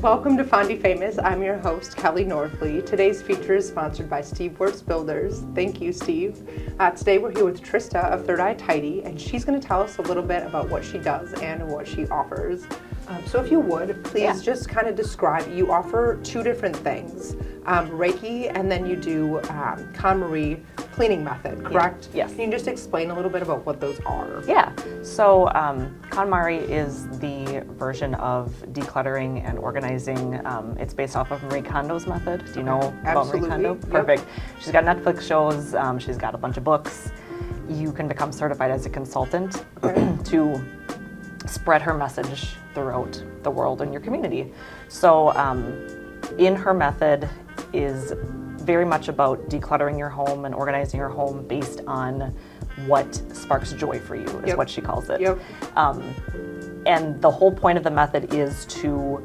Welcome to Fondy Famous. I'm your host, Kelly Northley. Today's feature is sponsored by Steve Works Builders. Thank you, Steve. Today we're here with Trista of Third Eye Tidy, and she's going to tell us a little bit about what she does and what she offers. So if you would, please just kind of describe, you offer two different things, Reiki, and then you do KonMari cleaning method, correct? Yes. Can you just explain a little bit about what those are? Yeah, so KonMari is the version of decluttering and organizing. It's based off of Marie Kondo's method. Do you know about Marie Kondo? Yep. Perfect. She's got Netflix shows, she's got a bunch of books. You can become certified as a consultant to spread her message throughout the world and your community. So in her method is very much about decluttering your home and organizing your home based on what sparks joy for you, is what she calls it. And the whole point of the method is to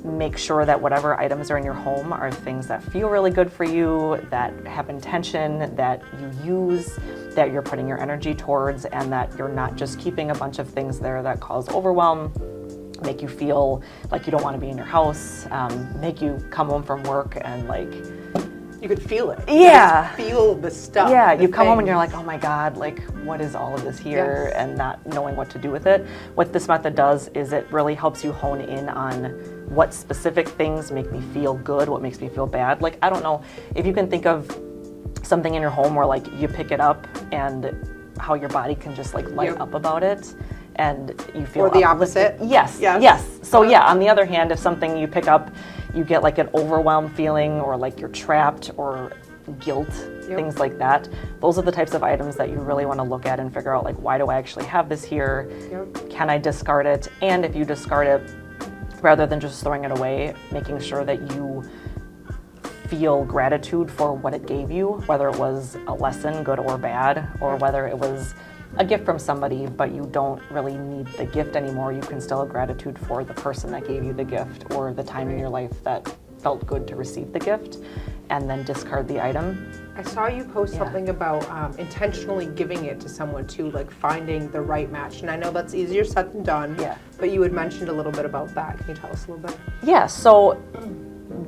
make sure that whatever items are in your home are things that feel really good for you, that have intention, that you use, that you're putting your energy towards, and that you're not just keeping a bunch of things there that cause overwhelm, make you feel like you don't want to be in your house, make you come home from work and like you could feel it. Yeah. You feel the stuff. Yeah, you come home and you're like, oh my God, like what is all of this here? Yes. And not knowing what to do with it. What this method does is it really helps you hone in on what specific things make me feel good, what makes me feel bad. Like, I don't know, if you can think of something in your home where like you pick it up and how your body can just like light up about it. And you feel or the opposite. Yes. So yeah, on the other hand, if something you pick up, you get like an overwhelmed feeling or like you're trapped or guilt, things like that. Those are the types of items that you really want to look at and figure out like, why do I actually have this here? Can I discard it? And if you discard it, rather than just throwing it away, making sure that you feel gratitude for what it gave you, whether it was a lesson, good or bad, or whether it was a gift from somebody, but you don't really need the gift anymore. You can still have gratitude for the person that gave you the gift or the time in your life that felt good to receive the gift, and then discard the item. I saw you post something about intentionally giving it to someone too, like finding the right match. And I know that's easier said than done, but you had mentioned a little bit about that. Can you tell us a little bit? Yeah, so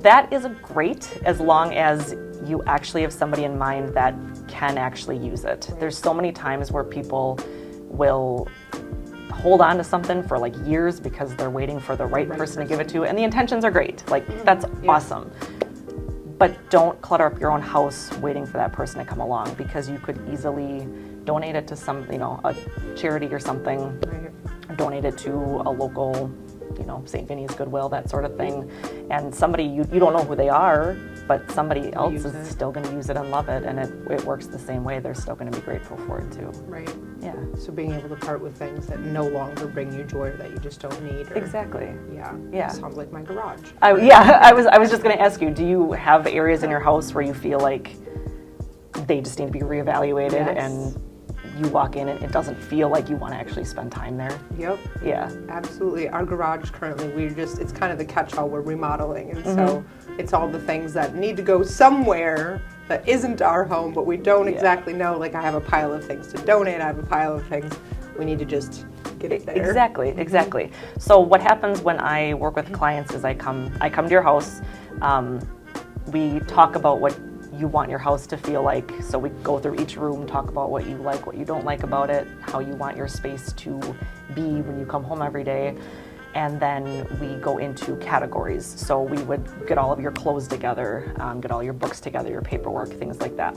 that is great as long as you actually have somebody in mind that can actually use it. There's so many times where people will hold on to something for like years because they're waiting for the right person to give it to, and the intentions are great. Like, that's awesome. But don't clutter up your own house waiting for that person to come along, because you could easily donate it to some, a charity or something, donate it to a local, St. Vinny's Goodwill, that sort of thing. And somebody, you don't know who they are, but somebody else is still going to use it and love it, and it works the same way. They're still going to be grateful for it too. Right. Yeah. So being able to part with things that no longer bring you joy, or that you just don't need. Exactly. Yeah. Sounds like my garage. I was just going to ask you, do you have areas in your house where you feel like they just need to be reevaluated and you walk in and it doesn't feel like you want to actually spend time there? Yep. Yeah. Absolutely. Our garage currently, it's kind of the catch-all, we're remodeling, and so it's all the things that need to go somewhere that isn't our home, but we don't exactly know. Like, I have a pile of things to donate, I have a pile of things, we need to just get it there. Exactly. So what happens when I work with clients is I come to your house, we talk about what you want your house to feel like. So we go through each room, talk about what you like, what you don't like about it, how you want your space to be when you come home every day. And then we go into categories. So we would get all of your clothes together, get all your books together, your paperwork, things like that.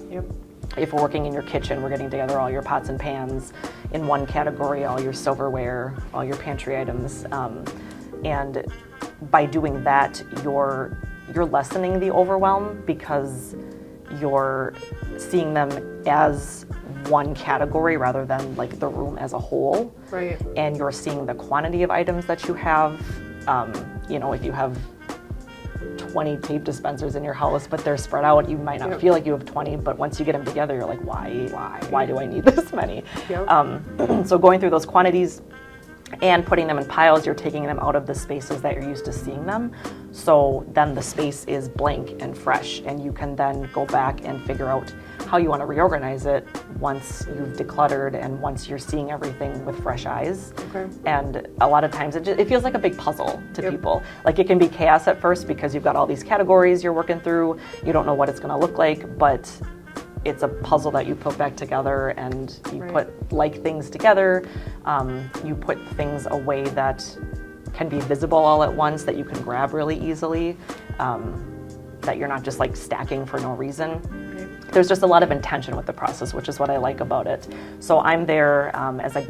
If we're working in your kitchen, we're getting together all your pots and pans in one category, all your silverware, all your pantry items. And by doing that, you're lessening the overwhelm, because you're seeing them as one category rather than like the room as a whole. Right. And you're seeing the quantity of items that you have. If you have 20 tape dispensers in your house, but they're spread out, you might not feel like you have 20, but once you get them together, you're like, why do I need this many? So going through those quantities and putting them in piles, you're taking them out of the spaces that you're used to seeing them. So then the space is blank and fresh, and you can then go back and figure out how you want to reorganize it once you've decluttered and once you're seeing everything with fresh eyes. Okay. And a lot of times it feels like a big puzzle to people. Like it can be chaos at first because you've got all these categories you're working through. You don't know what it's going to look like, but it's a puzzle that you put back together, and you put like things together. You put things away that can be visible all at once, that you can grab really easily, that you're not just like stacking for no reason. There's just a lot of intention with the process, which is what I like about it. So I'm there as a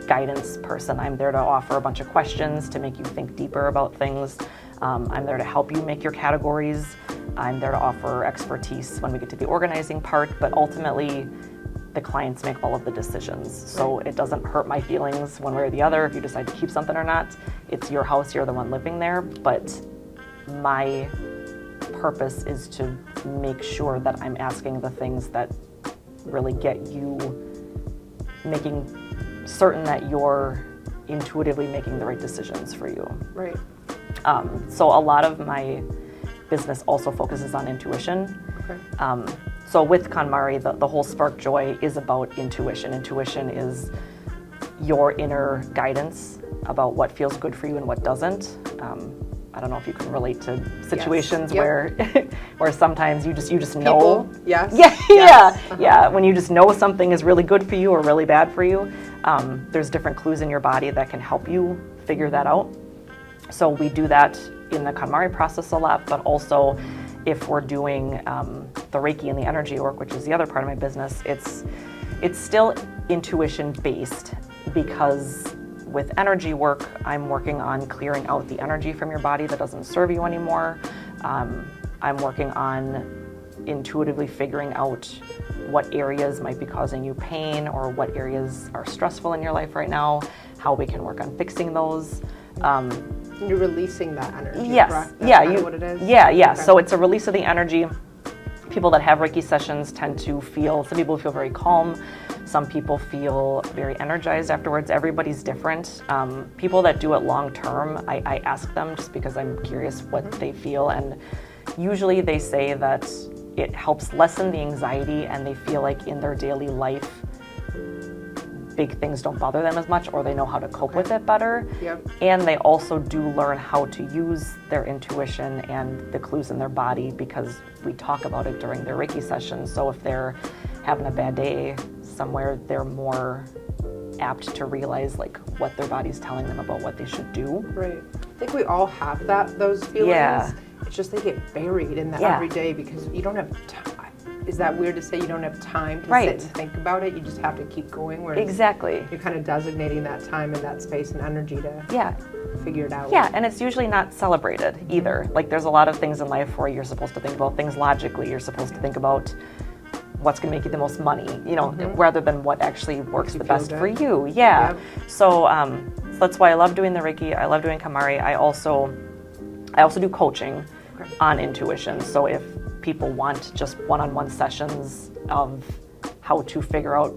guidance person. I'm there to offer a bunch of questions to make you think deeper about things. I'm there to help you make your categories. I'm there to offer expertise when we get to the organizing part, but ultimately the clients make all of the decisions. So it doesn't hurt my feelings one way or the other if you decide to keep something or not. It's your house, you're the one living there, but my purpose is to make sure that I'm asking the things that really get you making certain that you're intuitively making the right decisions for you. Right. So a lot of my business also focuses on intuition. Okay. So with KonMari, the whole Spark Joy is about intuition. Intuition is your inner guidance about what feels good for you and what doesn't. I don't know if you can relate to situations where where sometimes you just know. People, yes. Yeah. When you just know something is really good for you or really bad for you, there's different clues in your body that can help you figure that out. So we do that in the KonMari process a lot, but also if we're doing the Reiki and the energy work, which is the other part of my business, it's still intuition based, because with energy work, I'm working on clearing out the energy from your body that doesn't serve you anymore. I'm working on intuitively figuring out what areas might be causing you pain or what areas are stressful in your life right now, how we can work on fixing those. You're releasing that energy, yes. correct? That's kind of what it is? Yeah. Okay. So it's a release of the energy. People that have Reiki sessions tend to feel, some people feel very calm, some people feel very energized afterwards. Everybody's different. People that do it long term, I ask them just because I'm curious what they feel, and usually they say that it helps lessen the anxiety and they feel like in their daily life big things don't bother them as much, or they know how to cope with it better. Yep. And they also do learn how to use their intuition and the clues in their body, because we talk about it during their Reiki sessions. So if they're having a bad day somewhere, they're more apt to realize like what their body's telling them about what they should do. Right. I think we all have those feelings. Yeah. It's just they get buried in that every day because you don't have time. Is that weird to say you don't have time to sit and think about it? You just have to keep going. Exactly. You're kind of designating that time and that space and energy to figure it out. Yeah, and it's usually not celebrated either. Like there's a lot of things in life where you're supposed to think about things logically. You're supposed to think about what's going to make you the most money, rather than what actually works the best for you. Yeah. Yep. So that's why I love doing the Reiki. I love doing KonMari. I also do coaching on intuition. So if people want just one-on-one sessions of how to figure out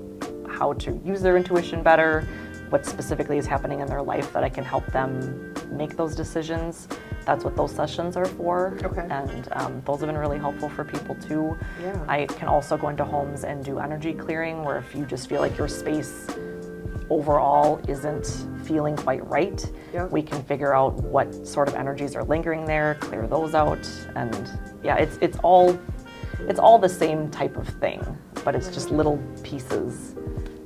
how to use their intuition better, what specifically is happening in their life that I can help them make those decisions, that's what those sessions are for. Okay. And those have been really helpful for people too. Yeah. I can also go into homes and do energy clearing, where if you just feel like your space overall isn't feeling quite right, we can figure out what sort of energies are lingering there, clear those out, and it's all the same type of thing, but it's just little pieces.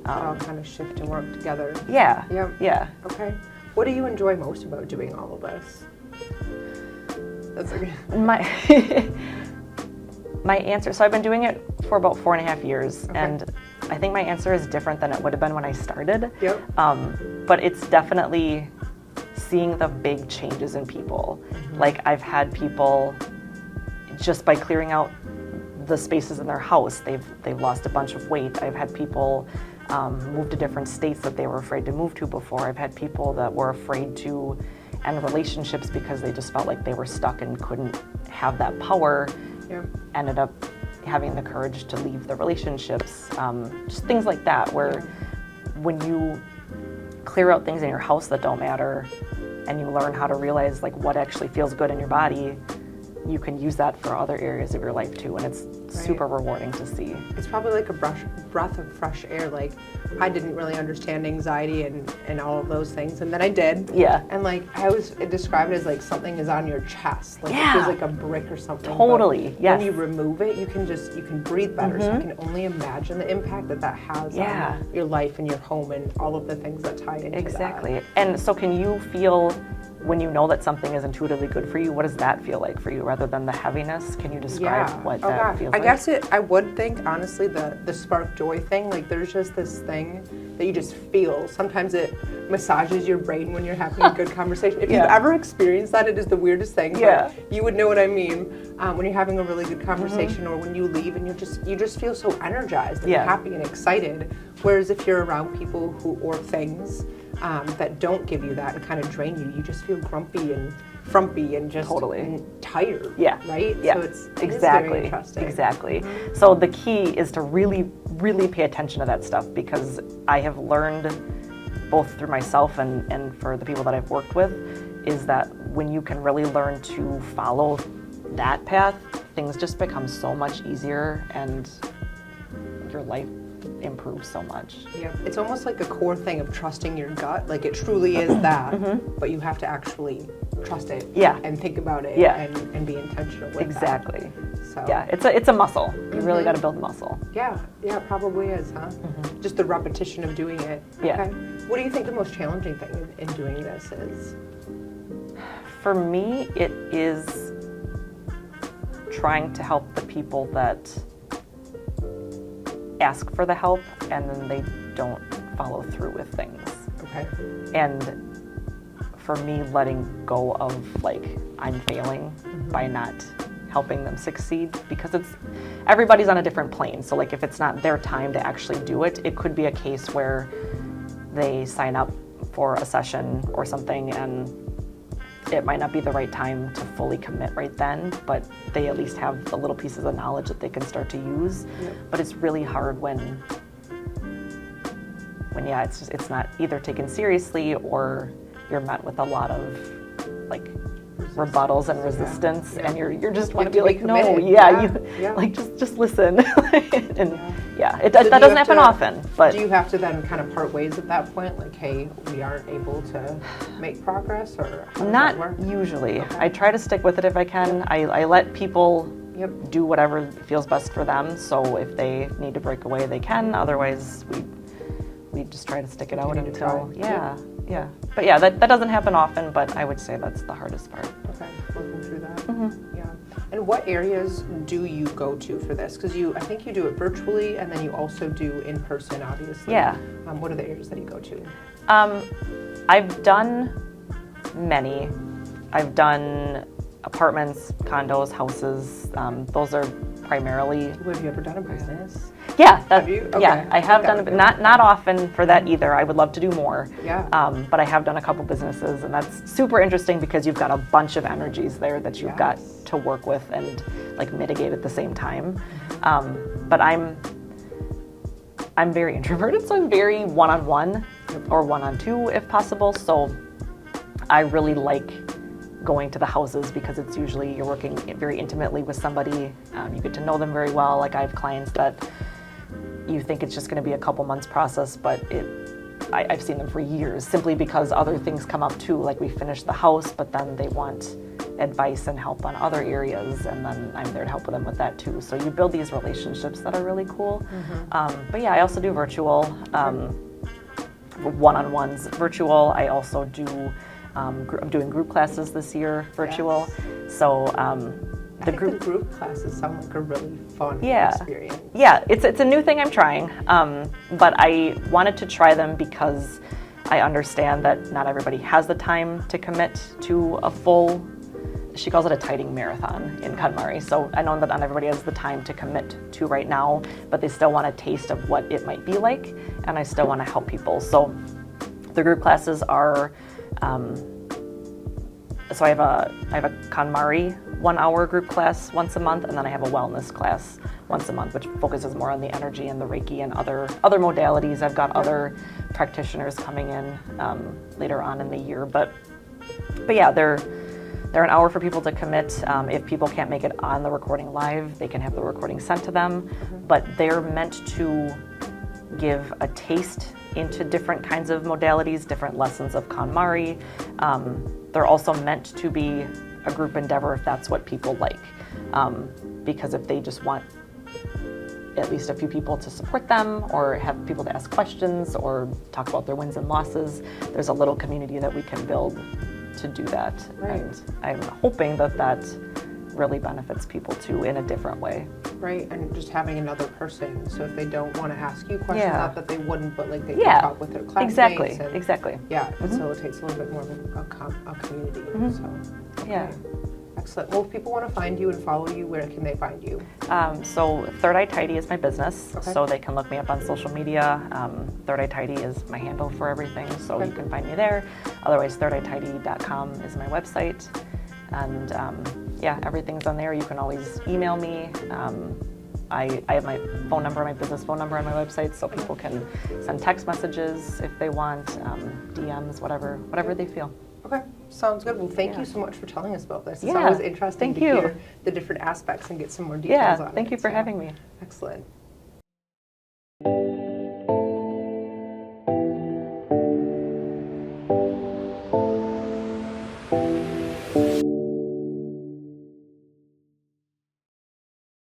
All kind of shift and work together. Yeah. Yep. Yeah. Okay. What do you enjoy most about doing all of this? That's okay. My answer, so I've been doing it for about 4.5 years, and I think my answer is different than it would have been when I started. Yep. But it's definitely seeing the big changes in people. Like I've had people, just by clearing out the spaces in their house, they've lost a bunch of weight. I've had people move to different states that they were afraid to move to before. I've had people that were afraid to end relationships because they just felt like they were stuck and couldn't have that power. Ended up having the courage to leave the relationships. Just things like that, where when you clear out things in your house that don't matter, and you learn how to realize like what actually feels good in your body, you can use that for other areas of your life too, and it's super rewarding to see. It's probably like a breath of fresh air. Like, I didn't really understand anxiety and all of those things, and then I did. Yeah. And like, I always describe it as like something is on your chest. Like, it feels like a brick or something. Totally, but yes. when you remove it, you can breathe better. So you can only imagine the impact that has on your life and your home and all of the things that tie into Exactly. that. And so can you feel, when you know that something is intuitively good for you, what does that feel like for you rather than the heaviness? Can you describe what that feels like? I guess I would think, honestly, the spark joy thing, like there's just this thing that you just feel. Sometimes it massages your brain when you're having a good conversation. If you've ever experienced that, it is the weirdest thing. But you would know what I mean when you're having a really good conversation or when you leave and you just feel so energized and happy and excited. Whereas if you're around people or things that don't give you that and kind of drain you, you just feel grumpy and frumpy and just tired. Right? Yeah. So it's exactly. very interesting. Exactly. So the key is to really, really pay attention to that stuff, because I have learned both through myself and for the people that I've worked with, is that when you can really learn to follow that path, things just become so much easier and your life improves so much. Yeah, it's almost like a core thing of trusting your gut. Like, it truly is that, but you have to actually trust it and think about it and be intentional with exactly. that. So yeah, it's a muscle. You really got to build the muscle. Yeah, it probably is, huh? Just the repetition of doing it. Yeah. Okay. What do you think the most challenging thing in doing this is? For me, it is trying to help the people that ask for the help and then they don't follow through with things. Okay. And for me, letting go of like, I'm failing by not helping them succeed, because everybody's on a different plane. So like, if it's not their time to actually do it, it could be a case where they sign up for a session or something and it might not be the right time to fully commit right then, but they at least have the little pieces of knowledge that they can start to use. But it's really hard when it's not either taken seriously or you're met with a lot of like rebuttals and resistance, and you're just want to be like, no, like just listen. And that doesn't happen often. But do you have to then kind of part ways at that point? Like, hey, we aren't able to make progress, or how does that work? Not usually. I try to stick with it if I can. I let people do whatever feels best for them. So if they need to break away, they can. Otherwise, we just try to stick it out until But that doesn't happen often, but I would say that's the hardest part. Okay, working through that. Yeah. And what areas do you go to for this? Because I think you do it virtually, and then you also do in person, obviously. Yeah. What are the areas that you go to? I've done many. I've done apartments, condos, houses. Those are primarily. Have you ever done a business? Yeah, have you? Okay. Yeah, I have done it, not often for that either. I would love to do more. Yeah. But I have done a couple businesses, and that's super interesting because you've got a bunch of energies there that you've got to work with and like mitigate at the same time. But I'm very introverted, so I'm very one-on-one or one-on-two if possible. So I really like going to the houses because it's usually you're working very intimately with somebody. You get to know them very well. Like, I have clients that you think it's just going to be a couple months process, but I've seen them for years simply because other things come up too. Like, we finish the house, but then they want advice and help on other areas, and then I'm there to help them with that too. So you build these relationships that are really cool. But yeah, I also do virtual, one-on-ones virtual. I also do I'm doing group classes this year, virtual. So I think the group classes sound like a really fun experience. Yeah, it's a new thing I'm trying, but I wanted to try them because I understand that not everybody has the time to commit to a full, she calls it a tiding marathon in KonMari. So I know that not everybody has the time to commit to right now, but they still want a taste of what it might be like, and I still want to help people. So the group classes are, so I have a KonMari 1 hour group class once a month, and then I have a wellness class once a month, which focuses more on the energy and the Reiki and other modalities. I've got other practitioners coming in later on in the year, but But yeah, they're an hour for people to commit. If people can't make it on the recording live, they can have the recording sent to them. But they're meant to give a taste into different kinds of modalities, different lessons of KonMari. They're also meant to be a group endeavor if that's what people like. Because if they just want at least a few people to support them or have people to ask questions or talk about their wins and losses, there's a little community that we can build to do that. Right. And I'm hoping that that really benefits people too in a different way. Right, and just having another person, so if they don't want to ask you questions, Yeah. not that they wouldn't, but like they Yeah. can talk with their classmates. Exactly. Yeah, it facilitates a little bit more of a community. So, okay. Yeah. Excellent. Well, if people want to find you and follow you, where can they find you? So Third Eye Tidy is my business, Okay. so they can look me up on social media. Third Eye Tidy is my handle for everything, so Okay. you can find me there. Otherwise, thirdeyetidy.com is my website. And yeah, everything's on there. You can always email me. I have my phone number, my business phone number on my website, so people can send text messages if they want, DMs, whatever they feel. Okay, sounds good. Well, thank Yeah. you so much for telling us about this. It's Yeah, always interesting thank to you. hear the different aspects and get some more details on it. Thank you for so. having me. Excellent.